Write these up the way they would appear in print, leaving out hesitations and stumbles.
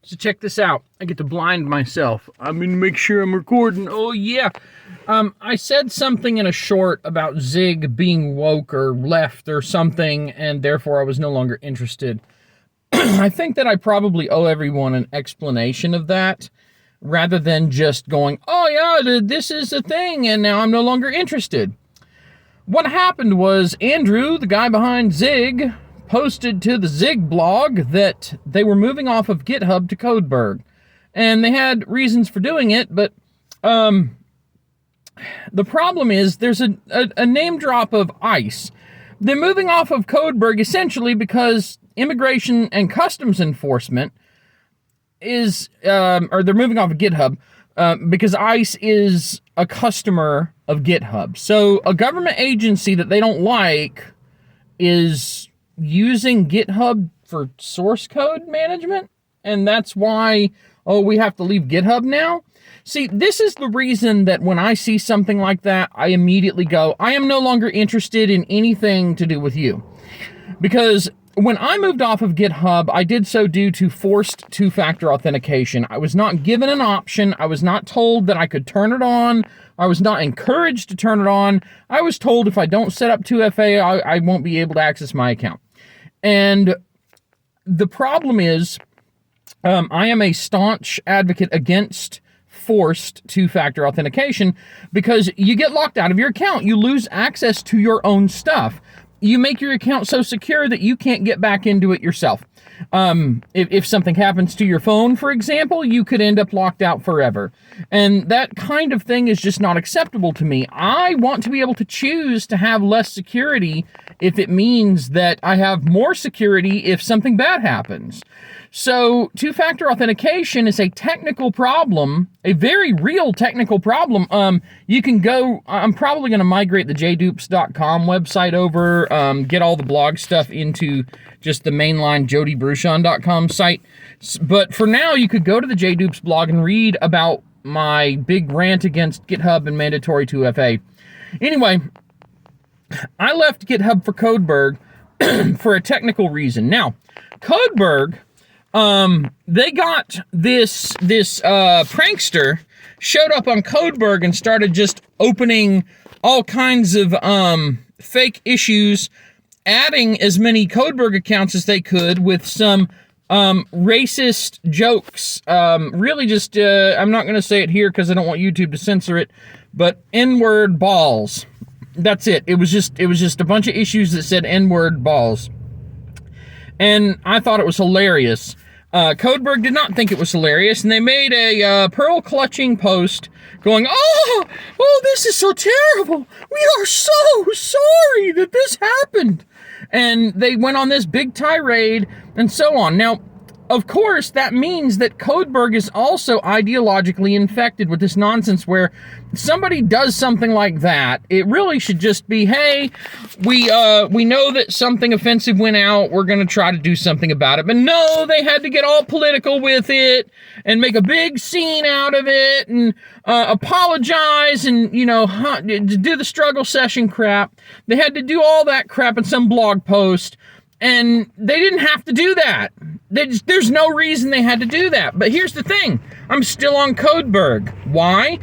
So check this out. I get to blind myself. I'm going to make sure I'm recording. Oh, yeah. I said something in a short about Zig being woke or left or something, and therefore I was no longer interested. I think that I probably owe everyone an explanation of that, rather than just going, oh, yeah, this is a thing, and now I'm no longer interested. What happened was Andrew, the guy behind Zig, posted to the Zig blog that they were moving off of GitHub to Codeberg. And they had reasons for doing it, but the problem is there's a name drop of ICE. They're moving off of Codeberg essentially because Immigration and Customs Enforcement is, or they're moving off of GitHub because ICE is a customer of GitHub. So a government agency that they don't like is using GitHub for source code management, and that's why, oh, we have to leave GitHub now? See, this is the reason that when I see something like that, I immediately go, I am no longer interested in anything to do with you. Because when I moved off of GitHub, I did so due to forced two-factor authentication. I was not given an option. I was not told that I could turn it on. I was not encouraged to turn it on. I was told if I don't set up 2FA, I won't be able to access my account. And the problem is, I am a staunch advocate against forced two-factor authentication because you get locked out of your account. You lose access to your own stuff. You make your account so secure that you can't get back into it yourself. If something happens to your phone, for example, you could end up locked out forever. And that kind of thing is just not acceptable to me. I want to be able to choose to have less security if it means that I have more security if something bad happens. So two-factor authentication is a technical problem, a very real technical problem. You can go, I'm probably going to migrate the jdupes.com website over, get all the blog stuff into just the mainline jodybruchon.com site. But for now, you could go to the JDupes blog and read about my big rant against GitHub and mandatory 2FA. Anyway, I left GitHub for Codeberg for a technical reason. Now, Codeberg, they got this prankster showed up on Codeberg and started just opening all kinds of fake issues, adding as many Codeberg accounts as they could with some racist jokes. Really just, I'm not going to say it here because I don't want YouTube to censor it, but N-word balls. That's it. It was just a bunch of issues that said N-word balls. And I thought it was hilarious. Codeberg did not think it was hilarious, and they made a pearl-clutching post going, oh, this is so terrible. We are so sorry that this happened. And they went on this big tirade and so on. Now, of course, that means that Codeberg is also ideologically infected with this nonsense where somebody does something like that. It really should just be, hey, we know that something offensive went out. We're going to try to do something about it. But no, they had to get all political with it and make a big scene out of it and apologize and, do the struggle session crap. They had to do all that crap in some blog post. And they didn't have to do that. There's no reason they had to do that. But here's the thing. I'm still on Codeberg. Why?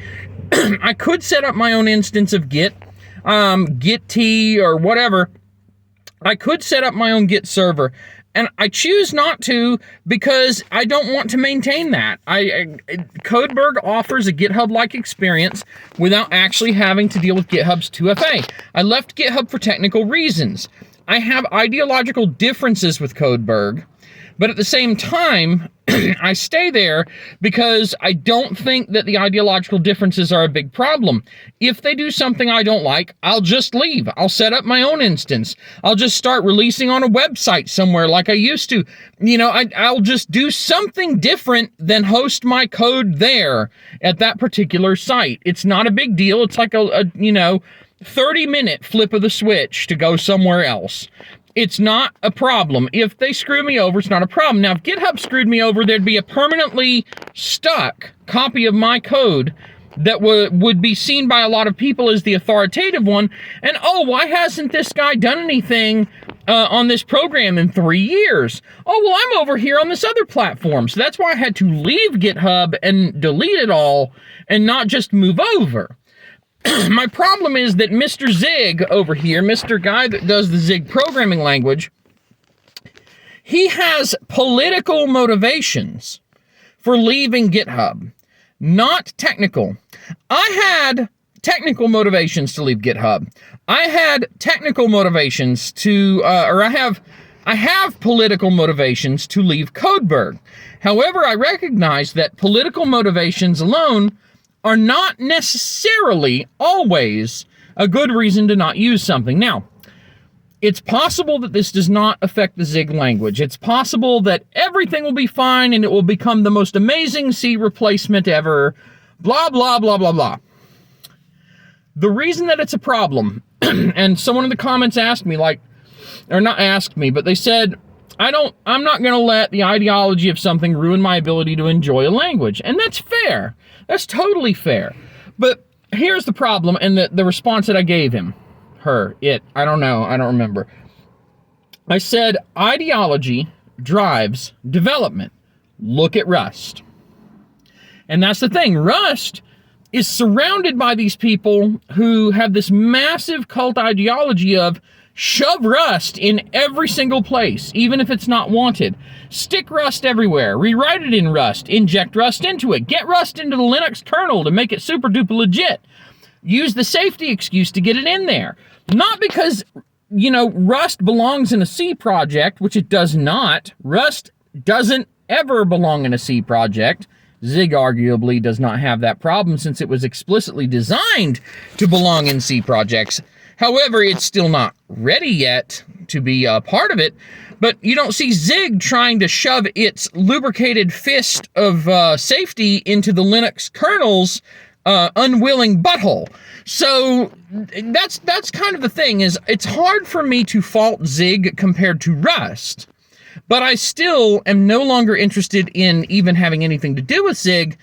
I could set up my own instance of Git, Git or whatever. I could set up my own Git server. And I choose not to because I don't want to maintain that. Codeberg offers a GitHub-like experience without actually having to deal with GitHub's 2FA. I left GitHub for technical reasons. I have ideological differences with Codeberg, but at the same time, I stay there because I don't think that the ideological differences are a big problem. If they do something I don't like, I'll just leave. I'll set up my own instance. I'll just start releasing on a website somewhere like I used to. I'll just do something different than host my code there at that particular site. It's not a big deal. It's like a 30-minute flip of the switch to go somewhere else. It's not a problem. If they screw me over, it's not a problem. Now, if GitHub screwed me over, there'd be a permanently stuck copy of my code that would be seen by a lot of people as the authoritative one. And, oh, why hasn't this guy done anything on this program in 3 years. Oh, well, I'm over here on this other platform. So that's why I had to leave GitHub and delete it all and not just move over. My problem is that Mr. Zig over here, Mr. Guy that does the Zig programming language, he has political motivations for leaving GitHub, not technical. I had technical motivations to leave GitHub. I had technical motivations to, I have political motivations to leave Codeberg. However, I recognize that political motivations alone are not necessarily always a good reason to not use something. Now, it's possible that this does not affect the Zig language. It's possible that everything will be fine and it will become the most amazing C replacement ever, blah, blah, blah, blah, blah. The reason that it's a problem, and someone in the comments asked me, like, or not asked me, but they said, I'm not going to let the ideology of something ruin my ability to enjoy a language. And that's fair. That's totally fair. But here's the problem and the response that I gave him. I don't know, I don't remember. I said, ideology drives development. Look at Rust. And that's the thing. Rust is surrounded by these people who have this massive cult ideology of shove Rust in every single place, even if it's not wanted. Stick Rust everywhere. Rewrite it in Rust. Inject Rust into it. Get Rust into the Linux kernel to make it super duper legit. Use the safety excuse to get it in there. Not because, Rust belongs in a C project, which it does not. Rust doesn't ever belong in a C project. Zig arguably does not have that problem since it was explicitly designed to belong in C projects. However, it's still not ready yet to be a part of it. But you don't see Zig trying to shove its lubricated fist of safety into the Linux kernel's unwilling butthole. So that's kind of the thing, is it's hard for me to fault Zig compared to Rust. But I still am no longer interested in even having anything to do with Zig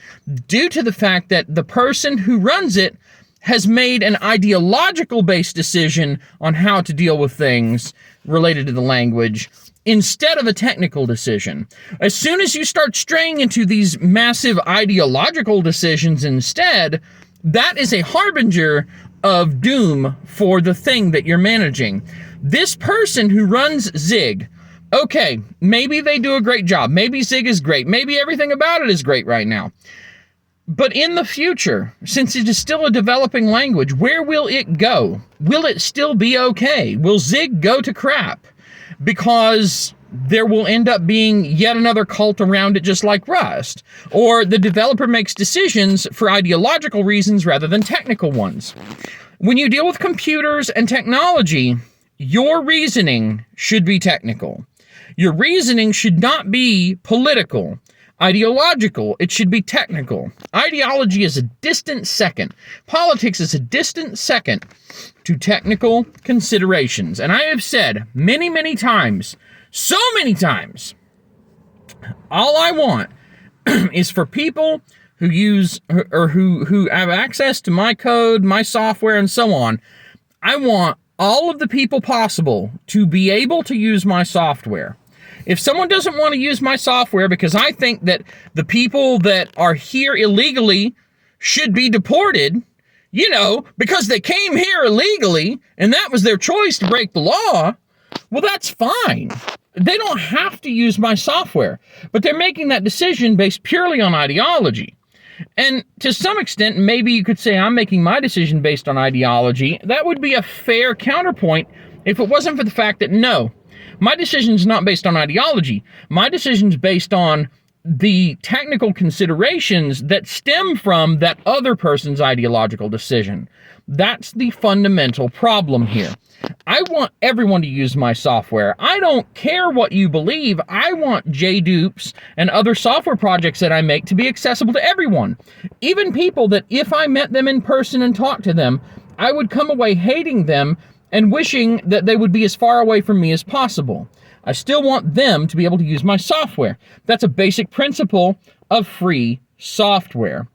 due to the fact that the person who runs it has made an ideological-based decision on how to deal with things related to the language instead of a technical decision. As soon as you start straying into these massive ideological decisions instead, that is a harbinger of doom for the thing that you're managing. This person who runs Zig, okay, maybe they do a great job. Maybe Zig is great. Maybe everything about it is great right now. But in the future, since it is still a developing language, where will it go? Will it still be okay? Will Zig go to crap? Because there will end up being yet another cult around it just like Rust. Or the developer makes decisions for ideological reasons rather than technical ones. When you deal with computers and technology, your reasoning should be technical. Your reasoning should not be political. Ideological, it should be technical. Ideology is a distant second. Politics is a distant second to technical considerations. And I have said many, many times, so many times, all I want is for people who use or who have access to my code, my software, and so on. I want all of the people possible to be able to use my software. If someone doesn't want to use my software because I think that the people that are here illegally should be deported, because they came here illegally and that was their choice to break the law, well, that's fine. They don't have to use my software, but they're making that decision based purely on ideology. And to some extent, maybe you could say I'm making my decision based on ideology. That would be a fair counterpoint if it wasn't for the fact that, no, my decision is not based on ideology. My decision is based on the technical considerations that stem from that other person's ideological decision. That's the fundamental problem here. I want everyone to use my software. I don't care what you believe. I want JDupes and other software projects that I make to be accessible to everyone. Even people that if I met them in person and talked to them, I would come away hating them and wishing that they would be as far away from me as possible. I still want them to be able to use my software. That's a basic principle of free software.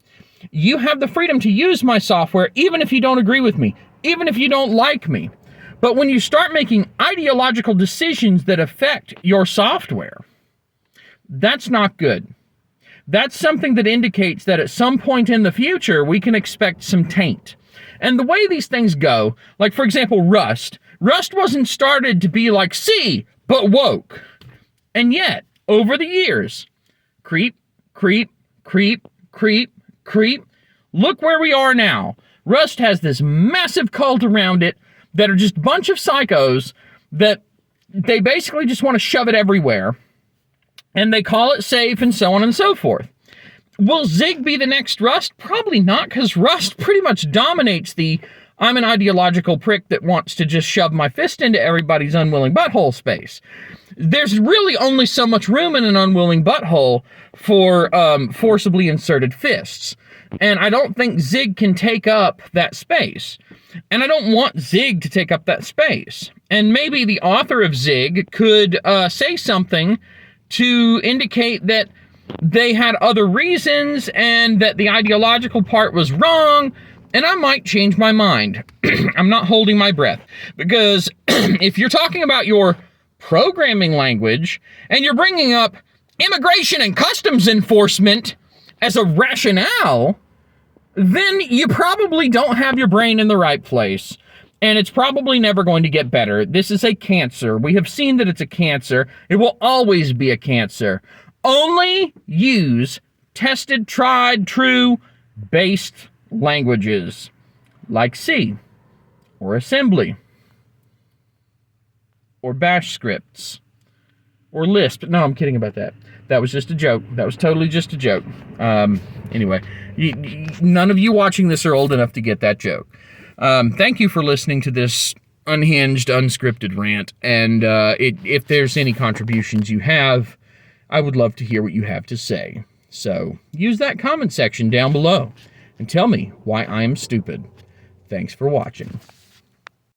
You have the freedom to use my software even if you don't agree with me, even if you don't like me. But when you start making ideological decisions that affect your software, that's not good. That's something that indicates that at some point in the future, we can expect some taint. And the way these things go, like for example, Rust wasn't started to be like C, but woke. And yet, over the years, creep, creep, creep, creep, creep. Look where we are now. Rust has this massive cult around it that are just a bunch of psychos that they basically just want to shove it everywhere. And they call it safe and so on and so forth. Will Zig be the next Rust? Probably not, because Rust pretty much dominates the I'm an ideological prick that wants to just shove my fist into everybody's unwilling butthole space. There's really only so much room in an unwilling butthole for forcibly inserted fists. And I don't think Zig can take up that space. And I don't want Zig to take up that space. And maybe the author of Zig could say something to indicate that they had other reasons and that the ideological part was wrong, and I might change my mind. I'm not holding my breath, because if you're talking about your programming language and you're bringing up immigration and customs enforcement as a rationale, then you probably don't have your brain in the right place. And it's probably never going to get better. This is a cancer. We have seen that it's a cancer. It will always be a cancer. Only use tested, tried, true, based languages like C, or assembly, or bash scripts, or Lisp. No, I'm kidding about that. That was just a joke. That was totally just a joke. Anyway, none of you watching this are old enough to get that joke. Thank you for listening to this unhinged, unscripted rant, and if there's any contributions you have, I would love to hear what you have to say. So use that comment section down below and tell me why I am stupid. Thanks for watching.